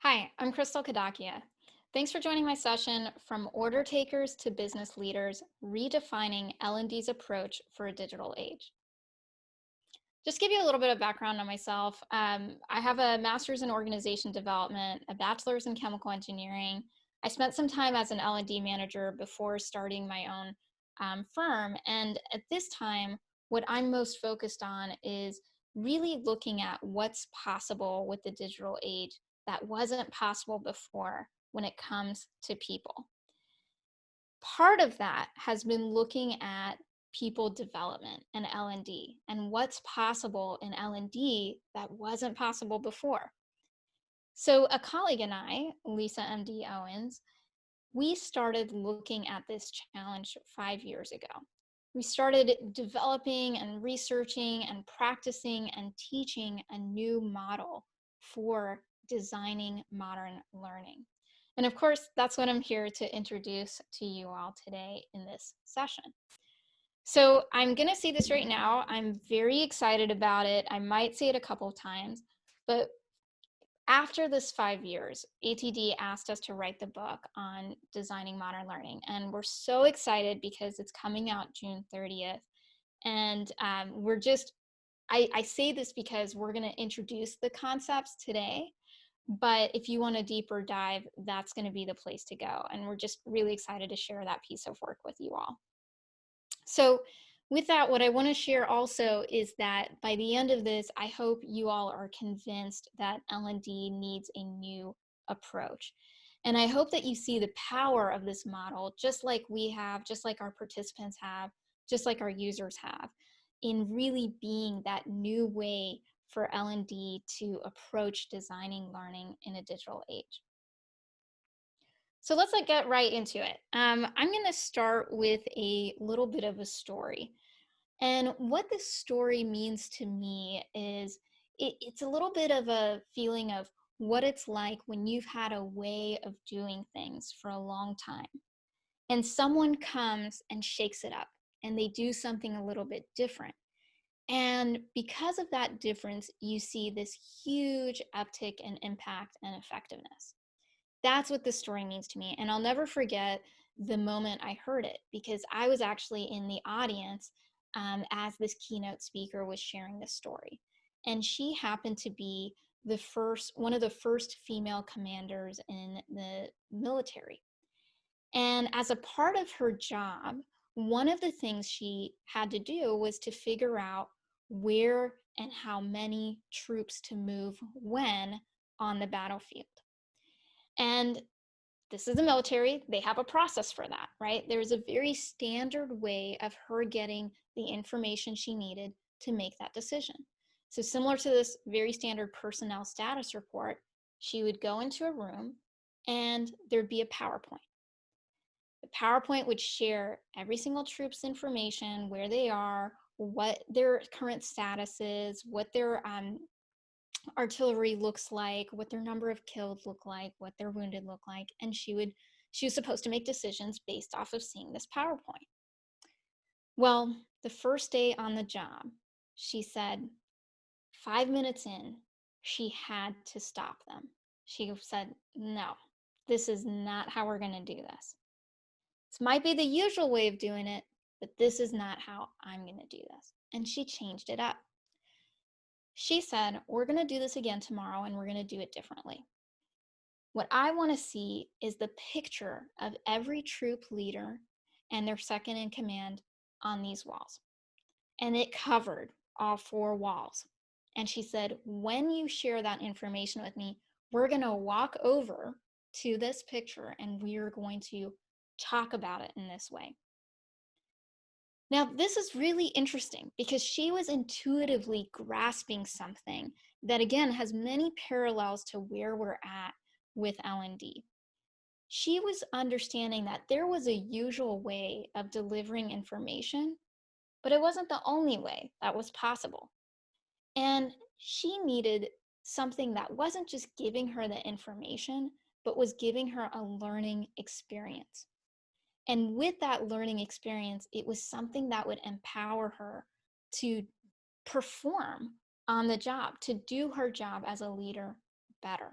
Hi, I'm Crystal Kadakia. Thanks for joining my session From Order Takers to Business Leaders, Redefining L&D's Approach for a Digital Age. Just give you a little bit of background on myself. I have a master's in organization development, a bachelor's in chemical engineering. I spent some time as an L&D manager before starting my own firm. And at this time, what I'm most focused on is really looking at what's possible with the digital age that wasn't possible before when it comes to people. Part of that has been looking at people development and L&D and what's possible in L&D that wasn't possible before. So a colleague and I, Lisa MD Owens, we started looking at this challenge 5 years ago. We started developing and researching and practicing and teaching a new model for designing modern learning. And of course, that's what I'm here to introduce to you all today in this session. So I'm going to say this right now. I'm very excited about it. I might say it a couple of times, but after this 5 years, ATD asked us to write the book on designing modern learning. And we're so excited because it's coming out June 30th. And I say this because we're going to introduce the concepts today. But if you want a deeper dive, that's going to be the place to go. And we're just really excited to share that piece of work with you all. So with that, what I want to share also is that by the end of this, I hope you all are convinced that L&D needs a new approach. And I hope that you see the power of this model, just like we have, just like our participants have, just like our users have, in really being that new way for L&D to approach designing learning in a digital age. So let's get right into it. I'm going to start with a little bit of a story. And what this story means to me is it's a little bit of a feeling of what it's like when you've had a way of doing things for a long time. And someone comes and shakes it up and they do something a little bit different. And because of that difference, you see this huge uptick in impact and effectiveness. That's what this story means to me. And I'll never forget the moment I heard it because I was actually in the audience as this keynote speaker was sharing this story. And she happened to be one of the first female commanders in the military. And as a part of her job, one of the things she had to do was to figure out where and how many troops to move when on the battlefield. And this is the military, they have a process for that, right? There's a very standard way of her getting the information she needed to make that decision. So similar to this very standard personnel status report, she would go into a room and there'd be a PowerPoint. The PowerPoint would share every single troop's information, where they are, what their current status is, what their artillery looks like, what their number of killed look like, what their wounded look like, and she was supposed to make decisions based off of seeing this PowerPoint. Well, the first day on the job, she said 5 minutes in, she had to stop them. She said, "No, this is not how we're going to do this. This might be the usual way of doing it, but this is not how I'm going to do this." And she changed it up. She said, "We're going to do this again tomorrow and we're going to do it differently. What I want to see is the picture of every troop leader and their second in command on these walls." And it covered all four walls. And she said, "When you share that information with me, we're going to walk over to this picture and we are going to talk about it in this way." Now, this is really interesting because she was intuitively grasping something that, again, has many parallels to where we're at with L&D. She was understanding that there was a usual way of delivering information, but it wasn't the only way that was possible. And she needed something that wasn't just giving her the information, but was giving her a learning experience. And with that learning experience, it was something that would empower her to perform on the job, to do her job as a leader better.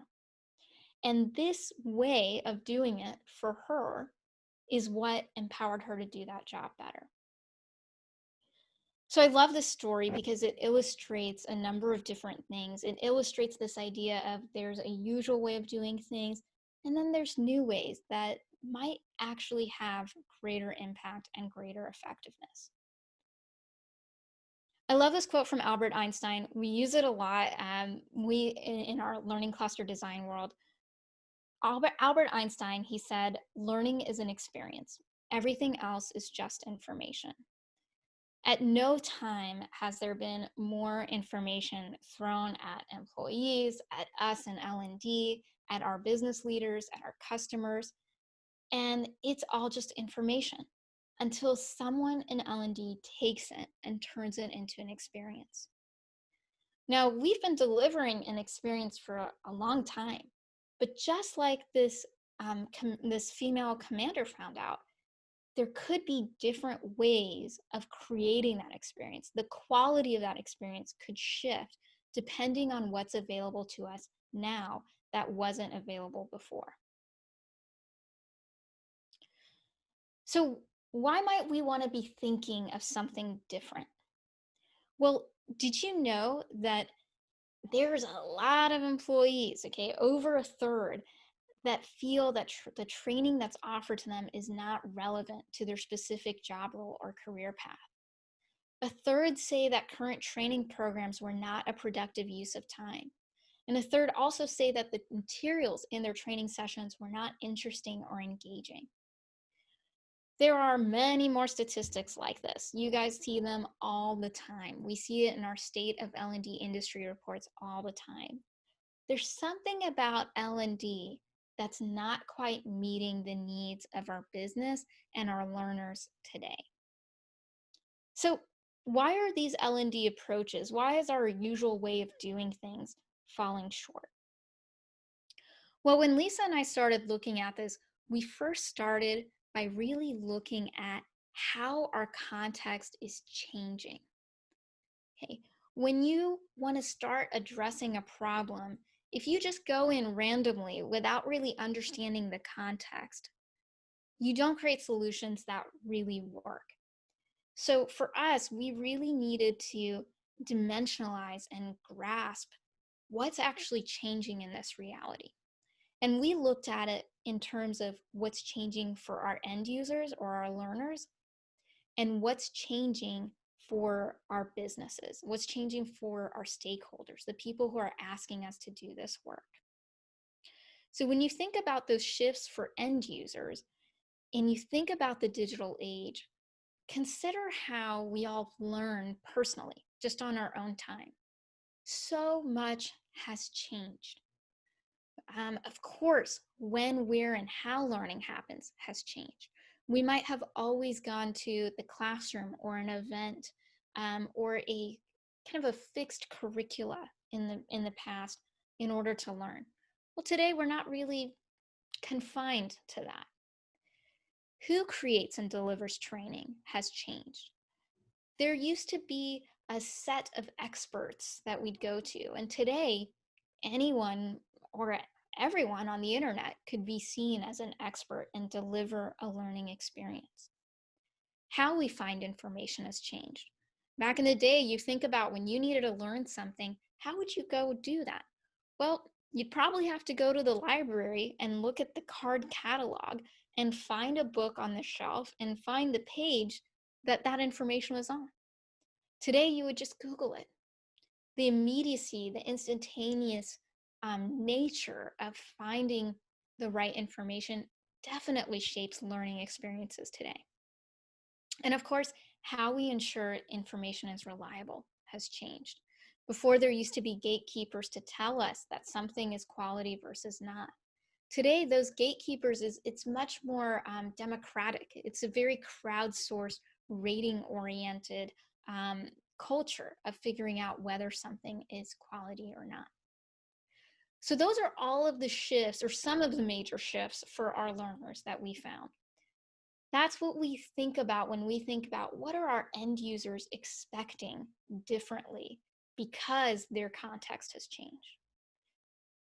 And this way of doing it for her is what empowered her to do that job better. So I love this story because it illustrates a number of different things. It illustrates this idea of there's a usual way of doing things, and then there's new ways that might actually have greater impact and greater effectiveness. I love this quote from Albert Einstein. We use it a lot. In our learning cluster design world. Albert Einstein, he said, learning is an experience. Everything else is just information. At no time has there been more information thrown at employees, at us in L&D, at our business leaders, at our customers, and it's all just information until someone in L&D takes it and turns it into an experience. Now, we've been delivering an experience for a long time, but just like this female commander found out, there could be different ways of creating that experience. The quality of that experience could shift depending on what's available to us now that wasn't available before. So, why might we want to be thinking of something different? Well, did you know that there's a lot of employees, okay, over a third, that feel that the training that's offered to them is not relevant to their specific job role or career path? A third say that current training programs were not a productive use of time. And a third also say that the materials in their training sessions were not interesting or engaging. There are many more statistics like this. You guys see them all the time. We see it in our state of L&D industry reports all the time. There's something about L&D that's not quite meeting the needs of our business and our learners today. So why are these L&D approaches, why is our usual way of doing things falling short? Well, when Lisa and I started looking at this, we first started by really looking at how our context is changing. Okay, when you want to start addressing a problem, if you just go in randomly without really understanding the context, you don't create solutions that really work. So for us, we really needed to dimensionalize and grasp what's actually changing in this reality. And we looked at it in terms of what's changing for our end users or our learners, and what's changing for our businesses, what's changing for our stakeholders, the people who are asking us to do this work. So when you think about those shifts for end users and you think about the digital age, consider how we all learn personally, just on our own time. So much has changed. Of course, when, where, and how learning happens has changed. We might have always gone to the classroom or an event or a kind of a fixed curricula in the past in order to learn. Well, today we're not really confined to that. Who creates and delivers training has changed. There used to be a set of experts that we'd go to, and today anyone or everyone on the internet could be seen as an expert and deliver a learning experience. How we find information has changed. Back in the day, you think about when you needed to learn something, how would you go do that? Well, you'd probably have to go to the library and look at the card catalog and find a book on the shelf and find the page that that information was on. Today, you would just Google it. The immediacy, the instantaneous nature of finding the right information definitely shapes learning experiences today. And of course, how we ensure information is reliable has changed. Before, there used to be gatekeepers to tell us that something is quality versus not. Today, those gatekeepers, it's much more democratic. It's a very crowdsourced, rating-oriented culture of figuring out whether something is quality or not. So those are all of the shifts, or some of the major shifts for our learners that we found. That's what we think about when we think about what are our end users expecting differently because their context has changed.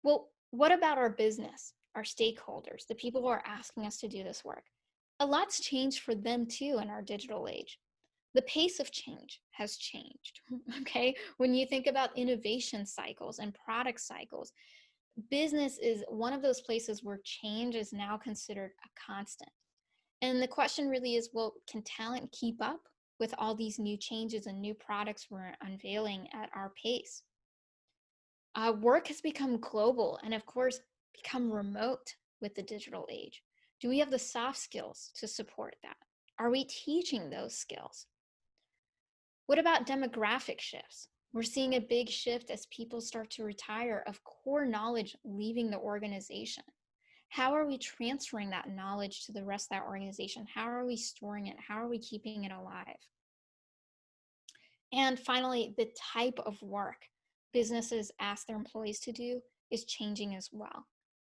Well, What about our business, our stakeholders, the people who are asking us to do this work? A lot's changed for them too in our digital age. The pace of change has changed. Okay. When you think about innovation cycles and product cycles, business is one of those places where change is now considered a constant. And the question really is, well, can talent keep up with all these new changes and new products we're unveiling at our pace? Work has become global and, of course, become remote with the digital age. Do we have the soft skills to support that? Are we teaching those skills? What about demographic shifts? We're seeing a big shift as people start to retire of core knowledge leaving the organization. How are we transferring that knowledge to the rest of that organization? How are we storing it? How are we keeping it alive? And finally, the type of work businesses ask their employees to do is changing as well.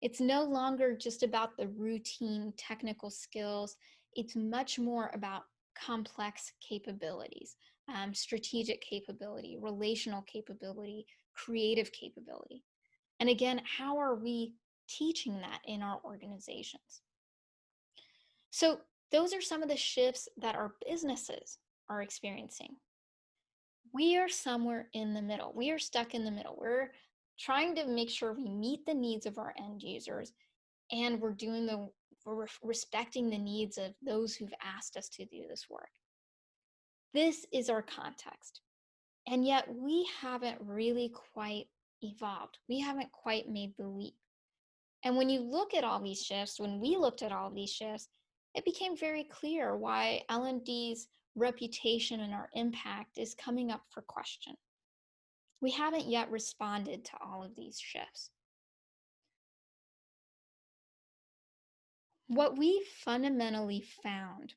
It's no longer just about the routine technical skills, it's much more about complex capabilities, strategic capability, relational capability, creative capability. And again, how are we teaching that in our organizations? So, those are some of the shifts that our businesses are experiencing. We are somewhere in the middle. We are stuck in the middle. We're trying to make sure we meet the needs of our end users and we're respecting the needs of those who've asked us to do this work. This is our context. And yet we haven't really quite evolved. We haven't quite made the leap. And when you look at all these shifts, when we looked at all these shifts, it became very clear why L&D's reputation and our impact is coming up for question. We haven't yet responded to all of these shifts. What we fundamentally found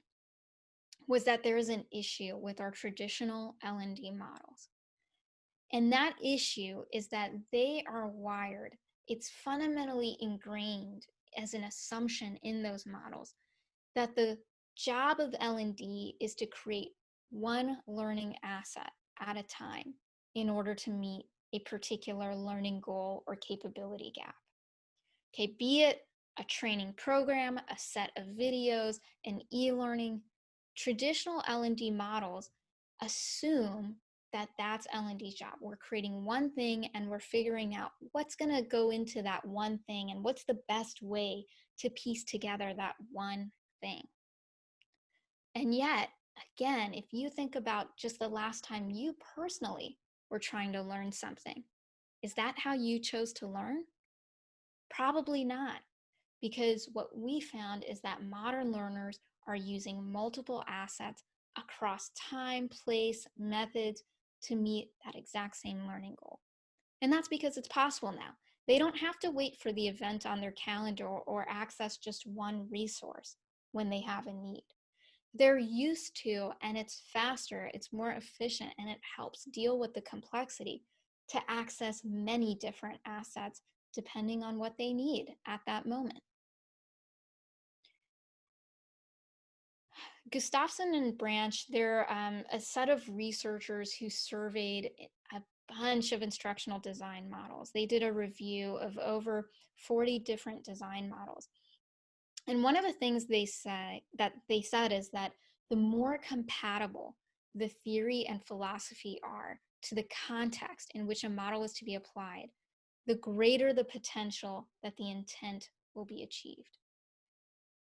was that there is an issue with our traditional L&D models. And that issue is that they are wired. It's fundamentally ingrained as an assumption in those models that the job of L&D is to create one learning asset at a time in order to meet a particular learning goal or capability gap. Okay, be it a training program, a set of videos, an e-learning, traditional L&D models assume that that's L&D's job. We're creating one thing and we're figuring out what's going to go into that one thing and what's the best way to piece together that one thing. And yet, again, if you think about just the last time you personally were trying to learn something, is that how you chose to learn? Probably not, because what we found is that modern learners are using multiple assets across time, place, methods to meet that exact same learning goal. And that's because it's possible now. They don't have to wait for the event on their calendar or access just one resource when they have a need. They're used to, and it's faster, it's more efficient, and it helps deal with the complexity to access many different assets depending on what they need at that moment. Gustafson and Branch, they're a set of researchers who surveyed a bunch of instructional design models. They did a review of over 40 different design models. And one of the things they said is that the more compatible the theory and philosophy are to the context in which a model is to be applied, the greater the potential that the intent will be achieved.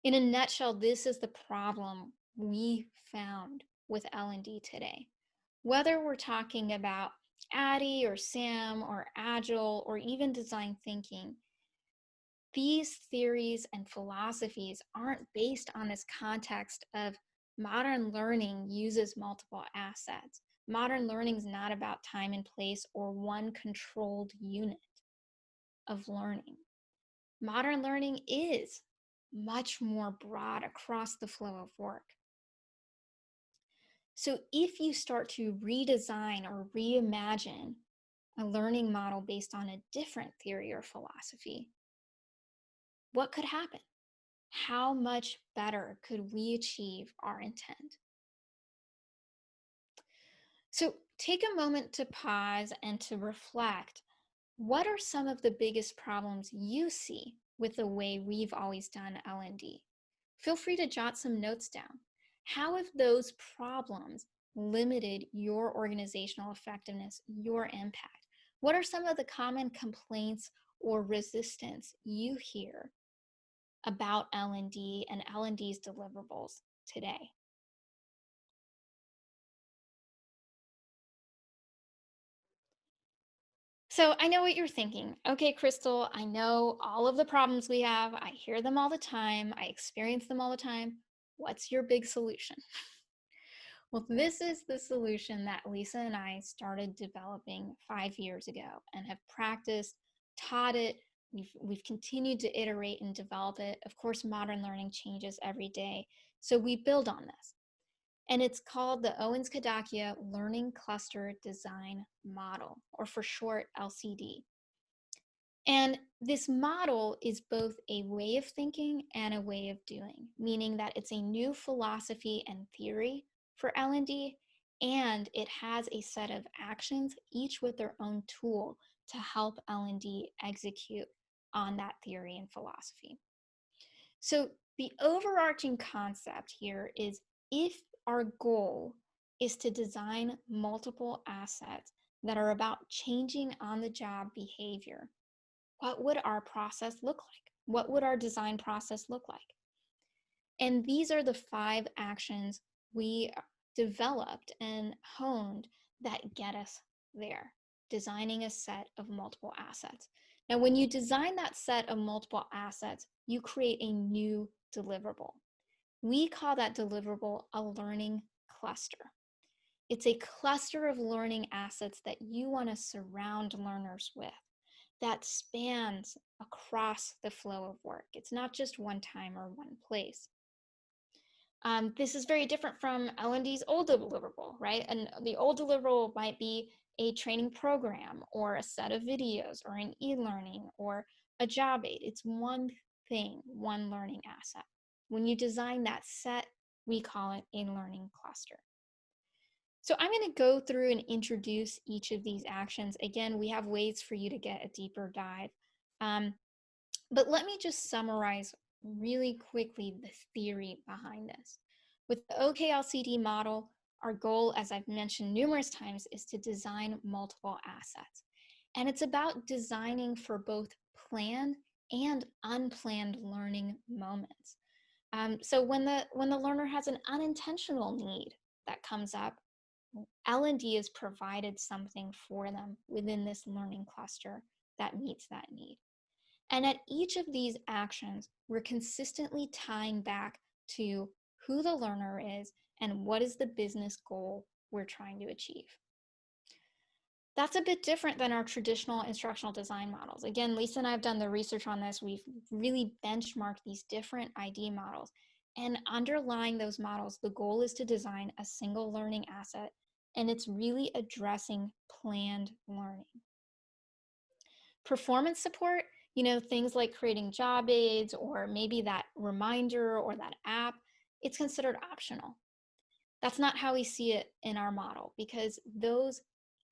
In a nutshell, this is the problem we found with L&D today. Whether we're talking about ATD or SAM or Agile or even design thinking, these theories and philosophies aren't based on this context of modern learning uses multiple assets. Modern learning is not about time and place or one controlled unit of learning. Modern learning is much more broad across the flow of work. So if you start to redesign or reimagine a learning model based on a different theory or philosophy, what could happen? How much better could we achieve our intent? So take a moment to pause and to reflect. What are some of the biggest problems you see with the way we've always done L&D? Feel free to jot some notes down. How have those problems limited your organizational effectiveness, your impact? What are some of the common complaints or resistance you hear about L&D and L&D's deliverables today? So I know what you're thinking. Okay, Crystal, I know all of the problems we have. I hear them all the time. I experience them all the time. What's your big solution? Well, this is the solution that Lisa and I started developing 5 years ago and have practiced, taught it. We've continued to iterate and develop it. Of course, modern learning changes every day. So we build on this. And it's called the Owens-Kadakia Learning Cluster Design Model, or for short, LCD. And this model is both a way of thinking and a way of doing, meaning that it's a new philosophy and theory for L&D, and it has a set of actions, each with their own tool to help L&D execute on that theory and philosophy. So the overarching concept here is, if our goal is to design multiple assets that are about changing on the job behavior, what would our process look like? What would our design process look like? And these are the 5 actions we developed and honed that get us there, designing a set of multiple assets. Now, when you design that set of multiple assets, you create a new deliverable. We call that deliverable a learning cluster. It's a cluster of learning assets that you want to surround learners with, that spans across the flow of work. It's not just one time or one place. This is very different from L&D's old deliverable, right? And the old deliverable might be a training program or a set of videos or an e-learning or a job aid. It's one thing, one learning asset. When you design that set, we call it a learning cluster. So I'm going to go through and introduce each of these actions. Again, we have ways for you to get a deeper dive. But let me just summarize really quickly the theory behind this. With the OKLCD model, our goal, as I've mentioned numerous times, is to design multiple assets. And it's about designing for both planned and unplanned learning moments. So when the learner has an unintentional need that comes up, L&D has provided something for them within this learning cluster that meets that need. And at each of these actions, we're consistently tying back to who the learner is and what is the business goal we're trying to achieve. That's a bit different than our traditional instructional design models. Again, Lisa and I have done the research on this. We've really benchmarked these different ID models. And underlying those models, the goal is to design a single learning asset, and it's really addressing planned learning. Performance support, things like creating job aids or maybe that reminder or that app, it's considered optional. That's not how we see it in our model, because those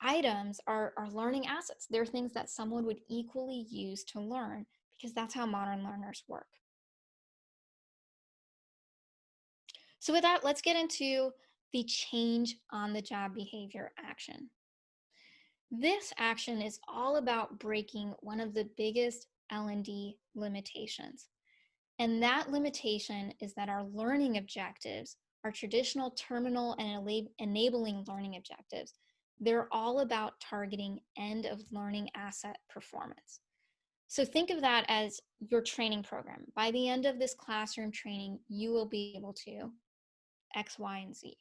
items are learning assets. They're things that someone would equally use to learn, because that's how modern learners work. So with that, let's get into the change on the job behavior action. This action is all about breaking one of the biggest L&D limitations. And that limitation is that our learning objectives, our traditional terminal and enabling learning objectives, they're all about targeting end of learning asset performance. So think of that as your training program. By the end of this classroom training, you will be able to X, Y, and Z.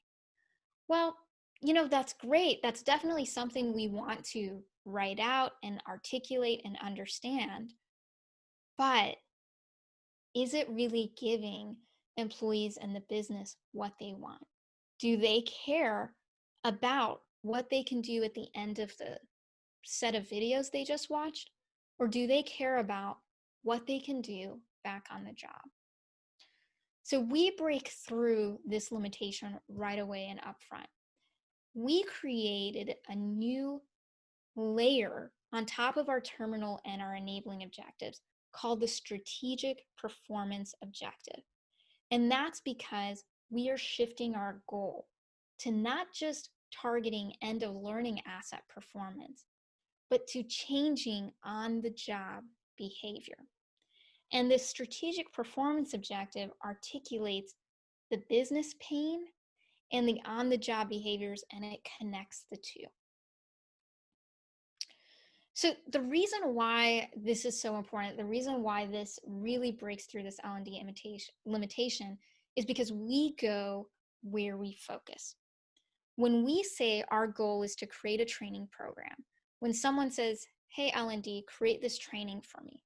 Well, that's great. That's definitely something we want to write out and articulate and understand. But is it really giving employees and the business what they want? Do they care about what they can do at the end of the set of videos they just watched? Or do they care about what they can do back on the job? So we break through this limitation right away and upfront. We created a new layer on top of our terminal and our enabling objectives called the strategic performance objective. And that's because we are shifting our goal to not just targeting end of learning asset performance, but to changing on the job behavior. And this strategic performance objective articulates the business pain and the on the job behaviors, and it connects the two. So the reason why this is so important, the reason why this really breaks through this L&D limitation is because we go where we focus. When we say our goal is to create a training program, when someone says, hey, L&D, create this training for me,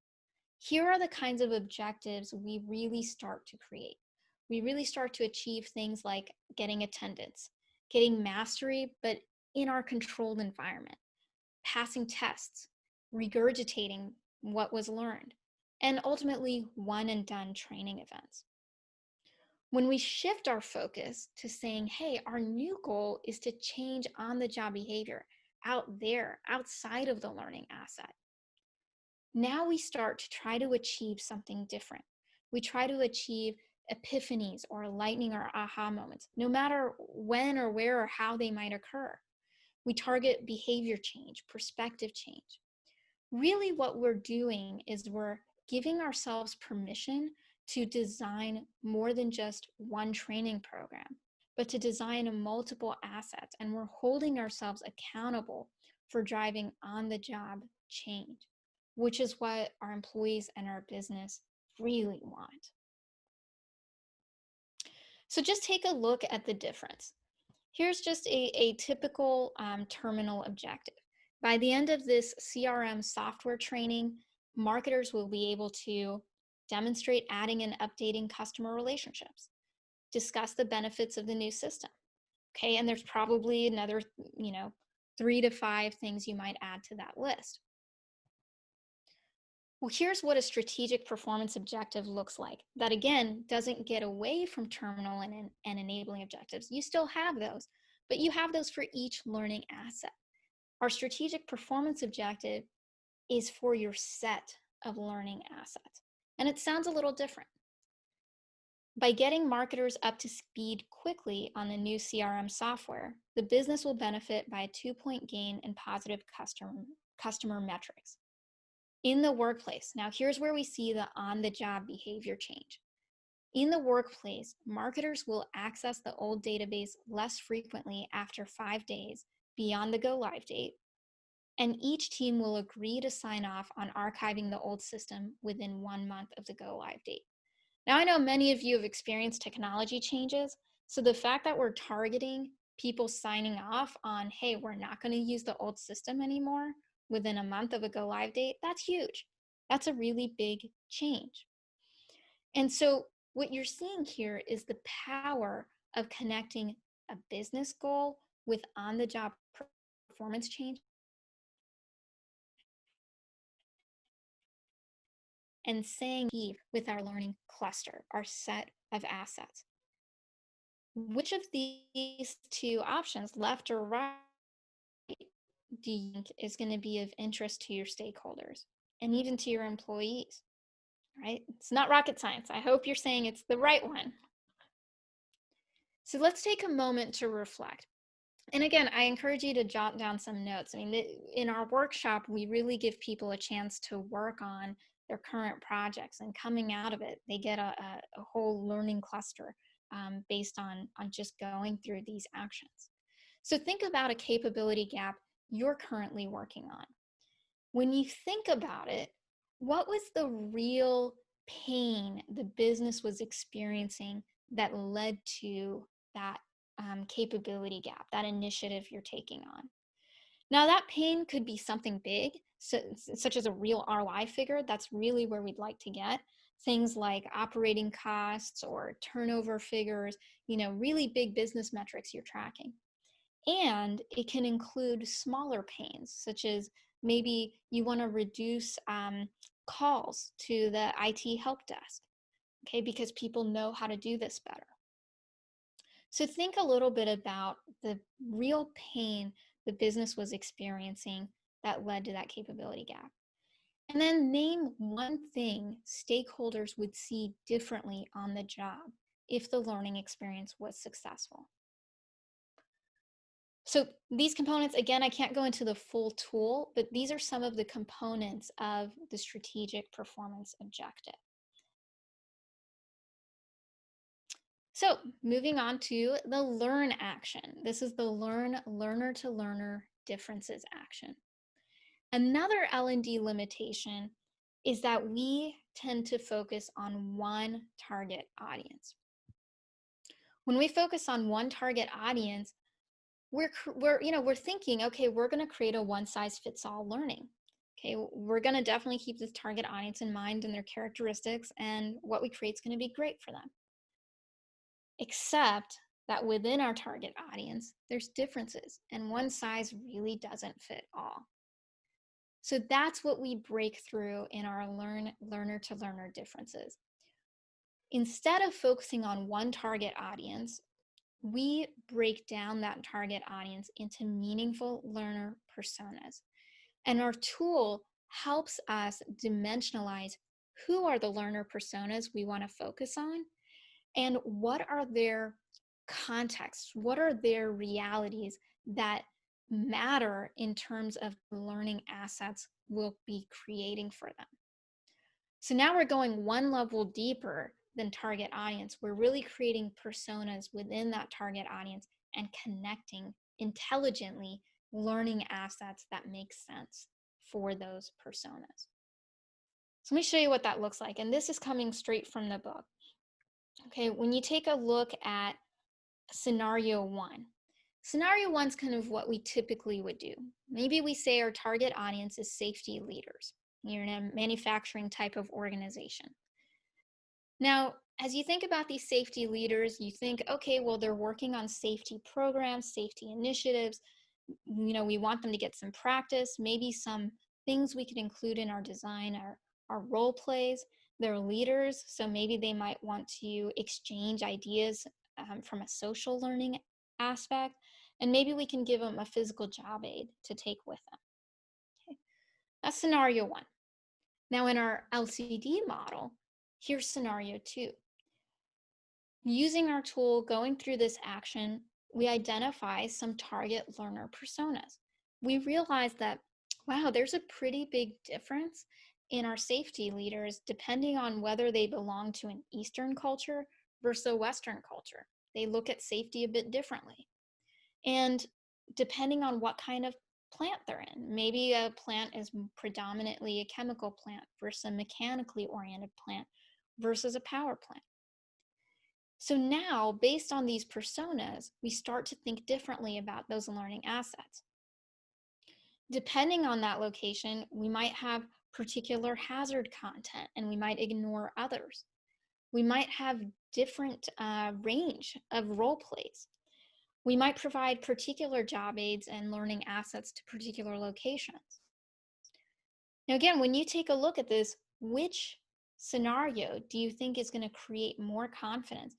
here are the kinds of objectives we really start to create. We really start to achieve things like getting attendance, getting mastery, but in our controlled environment, passing tests, regurgitating what was learned, and ultimately one and done training events. When we shift our focus to saying, hey, our new goal is to change on the job behavior out there, outside of the learning asset, now we start to try to achieve something different. We try to achieve epiphanies or lightning or aha moments, no matter when or where or how they might occur. We target behavior change, perspective change. Really, what we're doing is we're giving ourselves permission to design more than just one training program, but to design multiple assets. And we're holding ourselves accountable for driving on the job change, which is what our employees and our business really want. So just take a look at the difference. Here's just a typical terminal objective. By the end of this CRM software training, marketers will be able to demonstrate adding and updating customer relationships, discuss the benefits of the new system. Okay, and there's probably another, 3 to 5 things you might add to that list. Well, here's what a strategic performance objective looks like. That again doesn't get away from terminal and enabling objectives. You still have those, but you have those for each learning asset. Our strategic performance objective is for your set of learning assets. And it sounds a little different. By getting marketers up to speed quickly on the new CRM software, the business will benefit by a 2-point gain in positive customer metrics. In the workplace, now here's where we see the on-the-job behavior change. In the workplace, marketers will access the old database less frequently after 5 days beyond the go-live date, and each team will agree to sign off on archiving the old system within 1 month of the go-live date. Now, I know many of you have experienced technology changes, so the fact that we're targeting people signing off on, hey, we're not going to use the old system anymore within a month of a go live date, that's huge. That's a really big change. And so what you're seeing here is the power of connecting a business goal with on-the-job performance change and saying with our learning cluster, our set of assets. Which of these 2 options, left or right, do you think is going to be of interest to your stakeholders and even to your employees, right? It's not rocket science. I hope you're saying it's the right one. So let's take a moment to reflect. And again, I encourage you to jot down some notes. I mean, in our workshop, we really give people a chance to work on their current projects, and coming out of it, they get a whole learning cluster based on just going through these actions. So think about a capability gap you're currently working on. When you think about it, what was the real pain the business was experiencing that led to that capability gap, that initiative you're taking on? Now, that pain could be something big, such as a real ROI figure. That's really where we'd like to get. Things like operating costs or turnover figures, really big business metrics you're tracking. And it can include smaller pains, such as maybe you want to reduce calls to the IT help desk, okay, because people know how to do this better. So think a little bit about the real pain the business was experiencing that led to that capability gap. And then name one thing stakeholders would see differently on the job if the learning experience was successful. So these components, again, I can't go into the full tool, but these are some of the components of the strategic performance objective. So moving on to the learn action. This is the learn learner to learner differences action. Another L&D limitation is that we tend to focus on one target audience. When we focus on one target audience, we're thinking, okay, we're going to create a one size fits all learning. Okay, we're going to definitely keep this target audience in mind and their characteristics, and what we create is going to be great for them. Except that within our target audience, there's differences, and one size really doesn't fit all. So that's what we break through in our learner to learner differences. Instead of focusing on one target audience, we break down that target audience into meaningful learner personas. And our tool helps us dimensionalize who are the learner personas we want to focus on, and what are their contexts, what are their realities that matter in terms of learning assets we'll be creating for them. So now we're going one level deeper than target audience. We're really creating personas within that target audience and connecting intelligently learning assets that make sense for those personas. So let me show you what that looks like. And this is coming straight from the book. Okay, when you take a look at scenario one is kind of what we typically would do. Maybe we say our target audience is safety leaders. You're in a manufacturing type of organization. Now, as you think about these safety leaders, you think, okay, well, they're working on safety programs, safety initiatives. We want them to get some practice, maybe some things we could include in our design, our role plays. They're leaders, so maybe they might want to exchange ideas from a social learning aspect, and maybe we can give them a physical job aid to take with them. Okay. That's scenario one. Now in our LCD model, here's scenario two. Using our tool, going through this action, we identify some target learner personas. We realize that, wow, there's a pretty big difference in our safety leaders depending on whether they belong to an Eastern culture versus a Western culture. They look at safety a bit differently. And depending on what kind of plant they're in, maybe a plant is predominantly a chemical plant versus a mechanically oriented plant versus a power plant. So now, based on these personas, we start to think differently about those learning assets. Depending on that location, we might have particular hazard content and we might ignore others. We might have different range of role plays. We might provide particular job aids and learning assets to particular locations. Now, again, when you take a look at this, which scenario do you think is going to create more confidence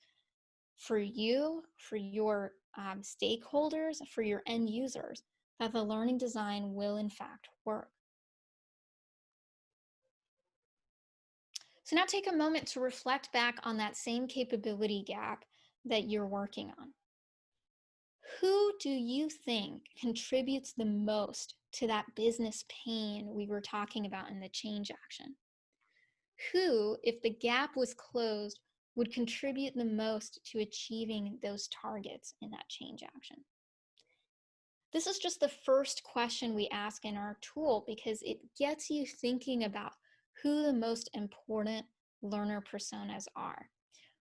for you, for your stakeholders, for your end users, that the learning design will in fact work? So now take a moment to reflect back on that same capability gap that you're working on. Who do you think contributes the most to that business pain we were talking about in the change action? Who, if the gap was closed, would contribute the most to achieving those targets in that change action? This is just the first question we ask in our tool because it gets you thinking about who the most important learner personas are.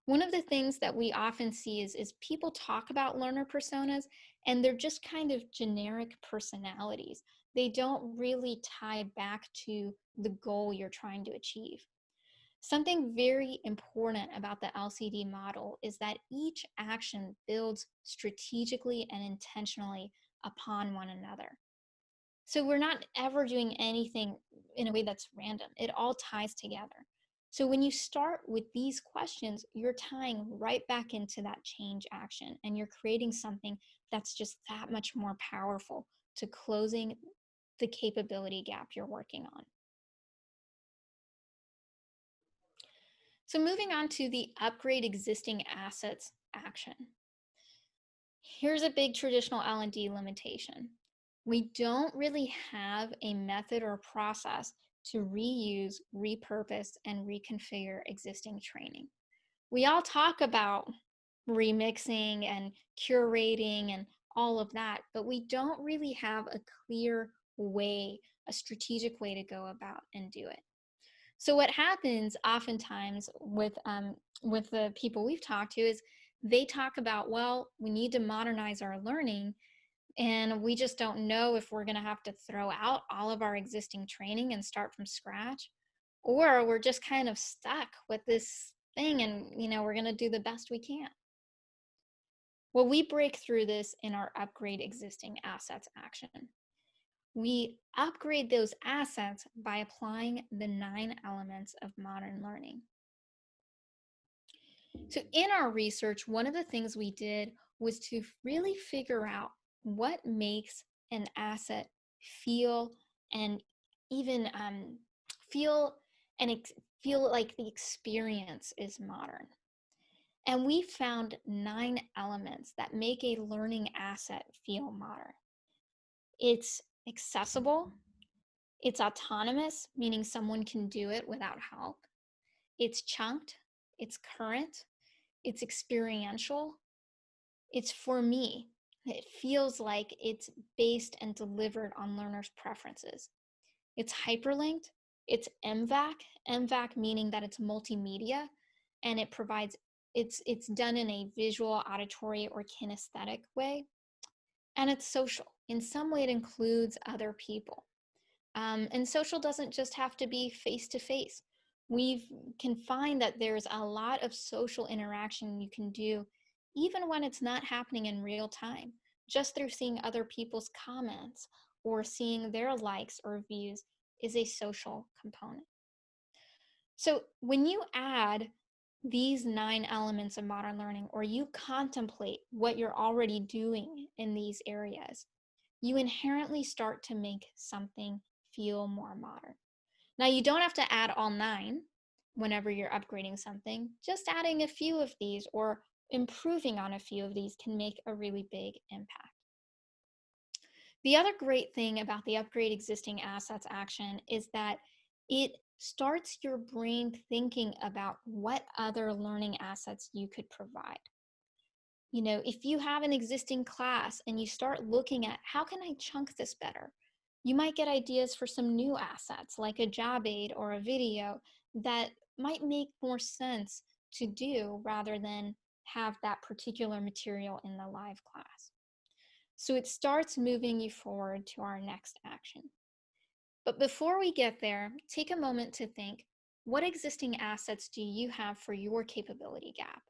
One of the things that we often see is people talk about learner personas and they're just kind of generic personalities. They don't really tie back to the goal you're trying to achieve. Something very important about the LCD model is that each action builds strategically and intentionally upon one another. So we're not ever doing anything in a way that's random. It all ties together. So when you start with these questions, you're tying right back into that change action and you're creating something that's just that much more powerful to closing the capability gap you're working on. So moving on to the upgrade existing assets action. Here's a big traditional L&D limitation. We don't really have a method or process to reuse, repurpose, and reconfigure existing training. We all talk about remixing and curating and all of that, but we don't really have a clear way, a strategic way to go about and do it. So what happens oftentimes with the people we've talked to is they talk about, well, we need to modernize our learning, and we just don't know if we're going to have to throw out all of our existing training and start from scratch, or we're just kind of stuck with this thing and, we're going to do the best we can. Well, we break through this in our upgrade existing assets action. We upgrade those assets by applying the 9 elements of modern learning. So in our research, one of the things we did was to really figure out what makes an asset feel and even feel feel like the experience is modern. And we found 9 elements that make a learning asset feel modern. It's accessible. It's autonomous, meaning someone can do it without help. It's chunked. It's current. It's experiential. It's for me. It feels like it's based and delivered on learners' preferences. It's hyperlinked. It's MVAC meaning that it's multimedia, and it provides, it's done in a visual, auditory, or kinesthetic way. And it's social. In some way, it includes other people. And social doesn't just have to be face-to-face. We can find that there's a lot of social interaction you can do even when it's not happening in real time, just through seeing other people's comments or seeing their likes or views is a social component. So when you add these 9 elements of modern learning, or you contemplate what you're already doing in these areas, you inherently start to make something feel more modern. Now, you don't have to add all 9 whenever you're upgrading something. Just adding a few of these or improving on a few of these can make a really big impact. The other great thing about the upgrade existing assets action is that it starts your brain thinking about what other learning assets you could provide. If you have an existing class and you start looking at how can I chunk this better, you might get ideas for some new assets like a job aid or a video that might make more sense to do rather than have that particular material in the live class. So it starts moving you forward to our next action. But before we get there, take a moment to think, what existing assets do you have for your capability gap?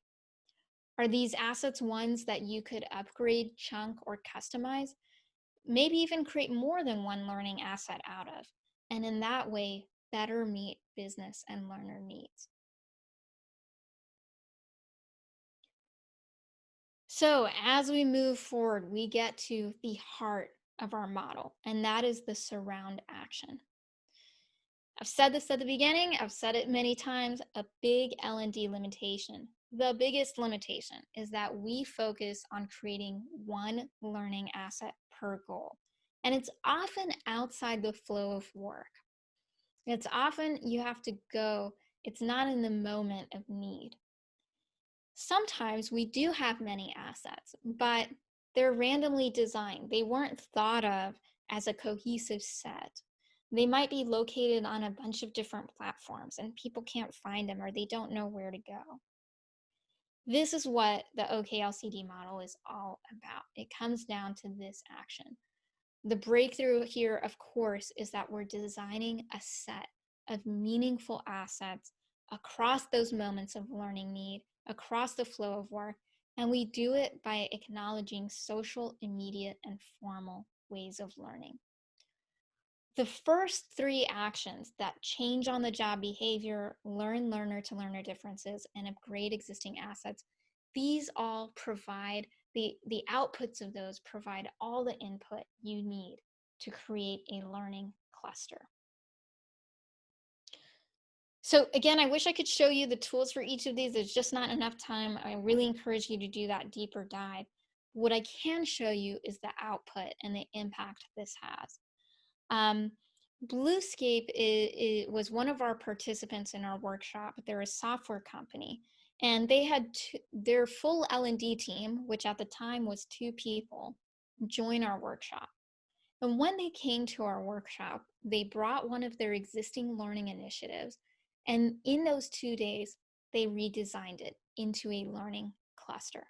Are these assets ones that you could upgrade, chunk, or customize? Maybe even create more than one learning asset out of, and in that way, better meet business and learner needs. So as we move forward, we get to the heart of our model, and that is the surround action. I've said this at the beginning, I've said it many times, a big L&D limitation. The biggest limitation is that we focus on creating one learning asset per goal. And it's often outside the flow of work. It's often you have to go, it's not in the moment of need. Sometimes we do have many assets, but they're randomly designed. They weren't thought of as a cohesive set. They might be located on a bunch of different platforms and people can't find them or they don't know where to go. This is what the OKLCD model is all about. It comes down to this action. The breakthrough here, of course, is that we're designing a set of meaningful assets across those moments of learning need, across the flow of work, and we do it by acknowledging social, immediate, and formal ways of learning. The first 3 actions that change on the job behavior, learn learner to learner differences, and upgrade existing assets, these all provide, the outputs of those provide all the input you need to create a learning cluster. So again, I wish I could show you the tools for each of these. There's just not enough time. I really encourage you to do that deeper dive. What I can show you is the output and the impact this has. Um, Bluescape was one of our participants in our workshop. They're a software company, and they had their full L&D team, which at the time was 2 people, join our workshop. And when they came to our workshop, they brought one of their existing learning initiatives, and in those 2 days, they redesigned it into a learning cluster.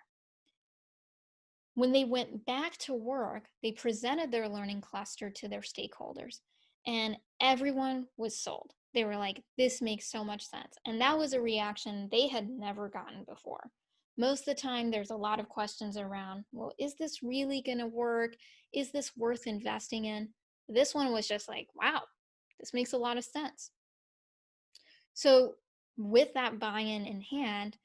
When they went back to work, they presented their learning cluster to their stakeholders, and everyone was sold. They were like, this makes so much sense. And that was a reaction they had never gotten before. Most of the time, there's a lot of questions around, well, is this really going to work? Is this worth investing in? This one was just like, wow, this makes a lot of sense. So, with that buy in hand,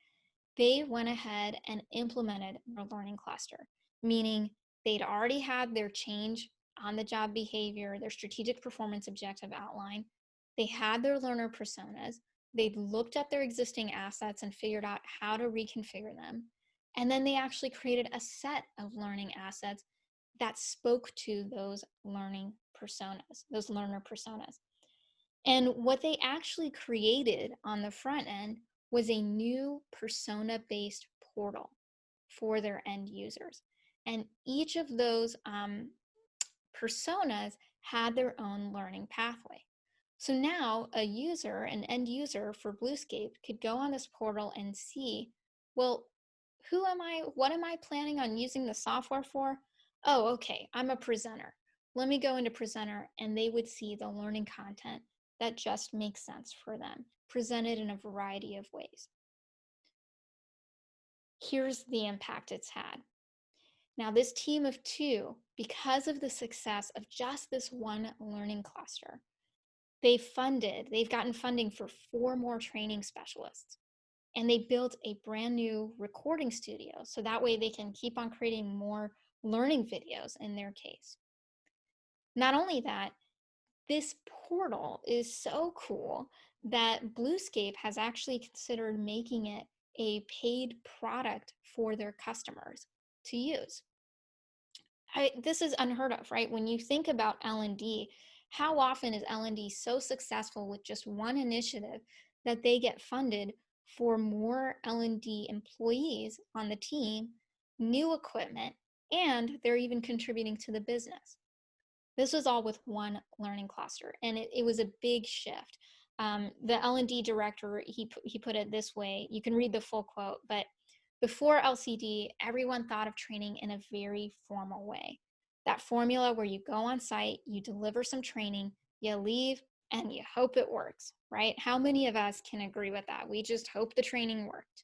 they went ahead and implemented their learning cluster, meaning they'd already had their change on the job behavior, their strategic performance objective outline. They had their learner personas. They'd looked at their existing assets and figured out how to reconfigure them. And then they actually created a set of learning assets that spoke to those learning personas, those learner personas. And what they actually created on the front end was a new persona-based portal for their end users. And each of those personas had their own learning pathway. So now a user, an end user for Bluescape, could go on this portal and see, well, who am I? What am I planning on using the software for? Oh, okay, I'm a presenter. Let me go into presenter, and they would see the learning content that just makes sense for them, presented in a variety of ways. Here's the impact it's had. Now, this team of 2, because of the success of just this one learning cluster, they've gotten funding for 4 more training specialists. And they built a brand new recording studio, so that way they can keep on creating more learning videos in their case. Not only that, this portal is so cool that Bluescape has actually considered making it a paid product for their customers to use. This is unheard of, right? When you think about L&D, how often is L&D so successful with just one initiative that they get funded for more L&D employees on the team, new equipment, and they're even contributing to the business? This was all with one learning cluster, and it was a big shift. The L&D director, he put it this way. You can read the full quote, but before LCD, everyone thought of training in a very formal way. That formula where you go on site, you deliver some training, you leave, and you hope it works, right? How many of us can agree with that? We just hope the training worked.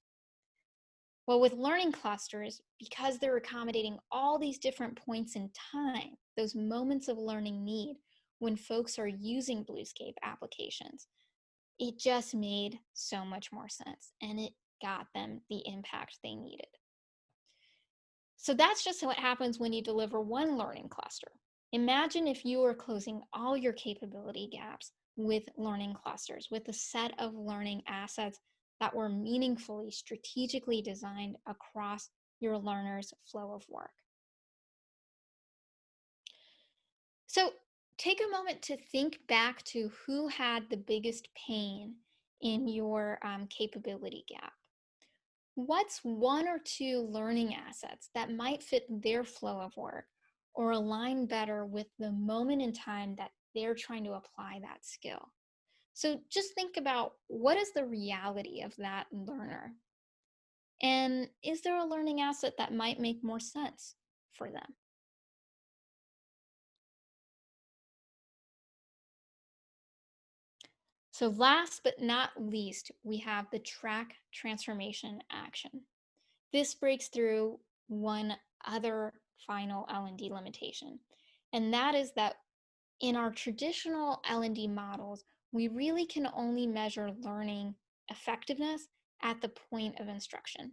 Well, with learning clusters, because they're accommodating all these different points in time, those moments of learning need when folks are using Bluescape applications, it just made so much more sense, and it got them the impact they needed. So that's just what happens when you deliver one learning cluster. Imagine if you were closing all your capability gaps with learning clusters, with a set of learning assets that were meaningfully, strategically designed across your learner's flow of work. So take a moment to think back to who had the biggest pain in your capability gap. What's 1 or 2 learning assets that might fit their flow of work or align better with the moment in time that they're trying to apply that skill? So just think about, what is the reality of that learner? And is there a learning asset that might make more sense for them? So last but not least, we have the track transformation action. This breaks through one other final L&D limitation, and that is that in our traditional L&D models, we really can only measure learning effectiveness at the point of instruction.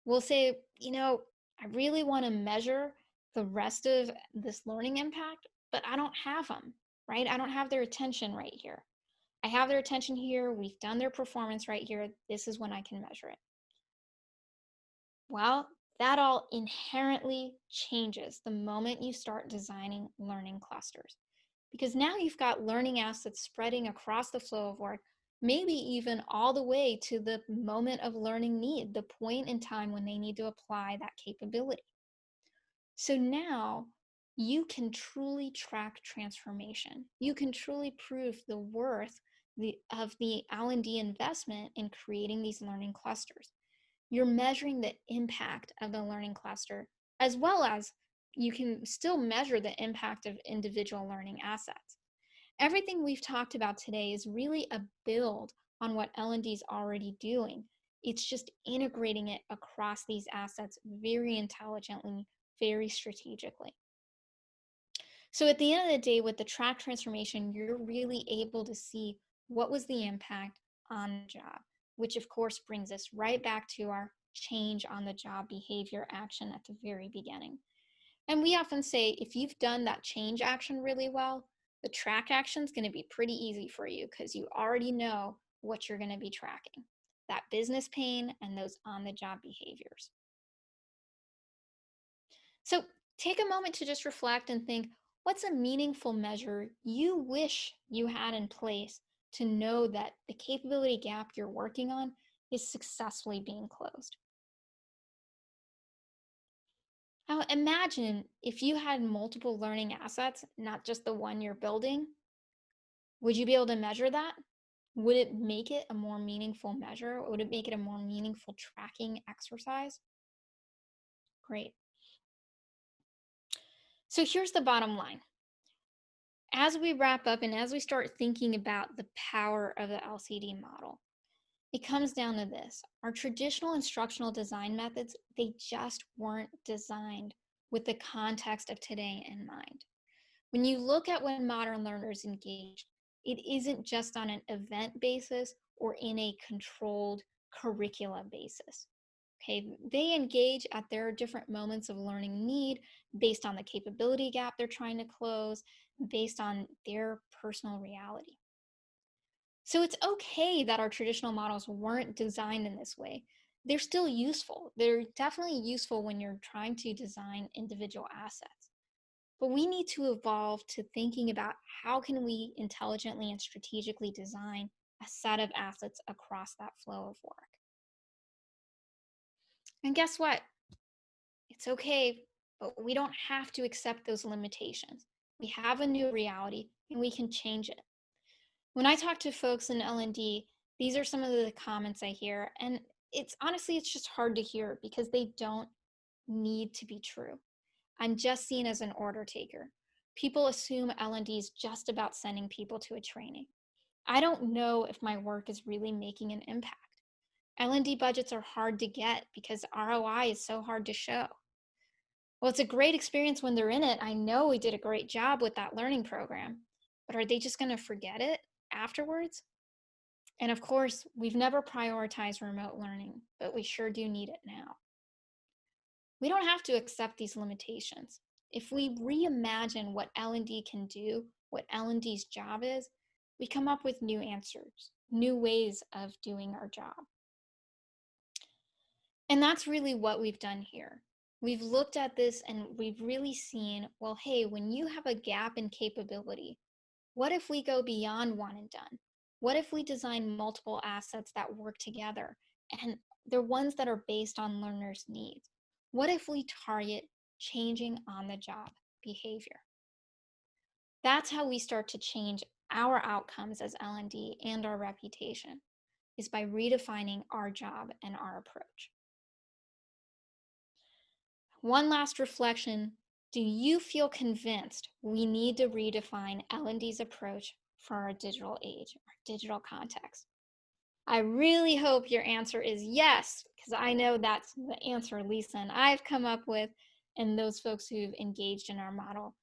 We'll say, I really want to measure the rest of this learning impact but I don't have them, right? I don't have their attention right here. I have their attention here. We've done their performance right here. This is when I can measure it. Well, that all inherently changes the moment you start designing learning clusters. Because now you've got learning assets spreading across the flow of work, maybe even all the way to the moment of learning need, the point in time when they need to apply that capability. So now you can truly track transformation. You can truly prove the worth of the L&D investment in creating these learning clusters. You're measuring the impact of the learning cluster, as well as you can still measure the impact of individual learning assets. Everything we've talked about today is really a build on what L&D is already doing. It's just integrating it across these assets very intelligently, very strategically. So at the end of the day, with the track transformation, you're really able to see what was the impact on the job, which of course brings us right back to our change on the job behavior action at the very beginning. And we often say if you've done that change action really well, the track action is going to be pretty easy for you because you already know what you're going to be tracking, that business pain and those on the job behaviors. So take a moment to just reflect and think, what's a meaningful measure you wish you had in place to know that the capability gap you're working on is successfully being closed? Now imagine if you had multiple learning assets, not just the one you're building. Would you be able to measure that? Would it make it a more meaningful measure? Would it make it a more meaningful tracking exercise? Great. So here's the bottom line. As we wrap up and as we start thinking about the power of the LCD model, it comes down to this. Our traditional instructional design methods, they just weren't designed with the context of today in mind. When you look at when modern learners engage, it isn't just on an event basis or in a controlled curricula basis. Okay, they engage at their different moments of learning need based on the capability gap they're trying to close, based on their personal reality. So it's okay that our traditional models weren't designed in this way. They're still useful. They're definitely useful when you're trying to design individual assets. But we need to evolve to thinking about how can we intelligently and strategically design a set of assets across that flow of work. And guess what? It's okay, but we don't have to accept those limitations. We have a new reality and we can change it. When I talk to folks in L&D, these are some of the comments I hear, and it's honestly it's just hard to hear because they don't need to be true. I'm just seen as an order taker. People assume L&D is just about sending people to a training. I don't know if my work is really making an impact. L&D budgets are hard to get because ROI is so hard to show. Well, it's a great experience when they're in it. I know we did a great job with that learning program, but are they just going to forget it afterwards? And of course, we've never prioritized remote learning, but we sure do need it now. We don't have to accept these limitations. If we reimagine what L&D can do, what L&D's job is, we come up with new answers, new ways of doing our job. And that's really what we've done here. We've looked at this and we've really seen, well, hey, when you have a gap in capability, what if we go beyond one and done? What if we design multiple assets that work together and they're ones that are based on learners' needs? What if we target changing on the job behavior? That's how we start to change our outcomes as L&D and our reputation, is by redefining our job and our approach. One last reflection. Do you feel convinced we need to redefine L&D's approach for our digital age, our digital context? I really hope your answer is yes, because I know that's the answer Lisa and I've come up with, and those folks who've engaged in our model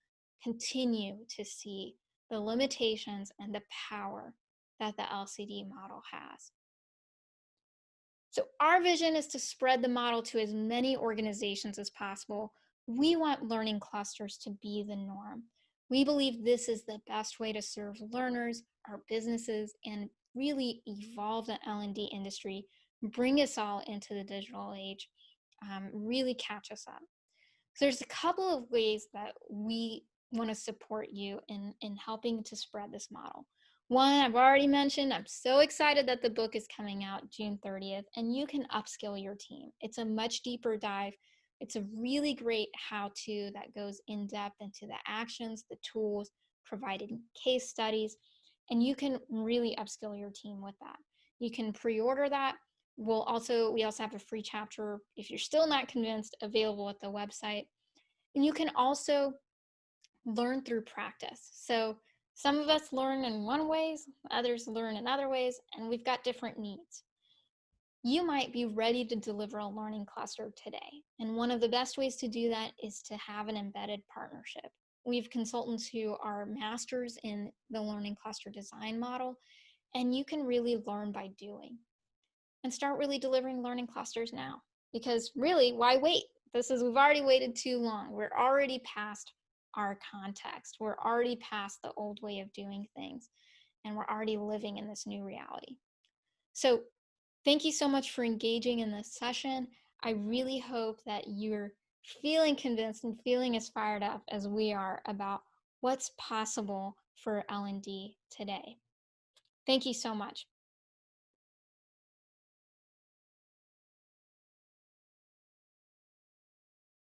continue to see the limitations and the power that the LCD model has. So our vision is to spread the model to as many organizations as possible. We want learning clusters to be the norm. We believe this is the best way to serve learners, our businesses, and really evolve the L&D industry, bring us all into the digital age, really catch us up. So there's a couple of ways that we want to support you in helping to spread this model. One, I've already mentioned, I'm so excited that the book is coming out June 30th, and you can upskill your team. It's a much deeper dive. It's a really great how-to that goes in depth into the actions, the tools, providing case studies, and you can really upskill your team with that. You can pre-order that. We also have a free chapter, if you're still not convinced, available at the website. And you can also learn through practice. So some of us learn in one ways, others learn in other ways, and we've got different needs. You might be ready to deliver a learning cluster today. And one of the best ways to do that is to have an embedded partnership. We have consultants who are masters in the learning cluster design model, and you can really learn by doing and start really delivering learning clusters now. Because really, why wait? We've already waited too long. We're already past our context. We're already past the old way of doing things, and we're already living in this new reality. So thank you so much for engaging in this session. I really hope that you're feeling convinced and feeling as fired up as we are about what's possible for L&D today. Thank you so much.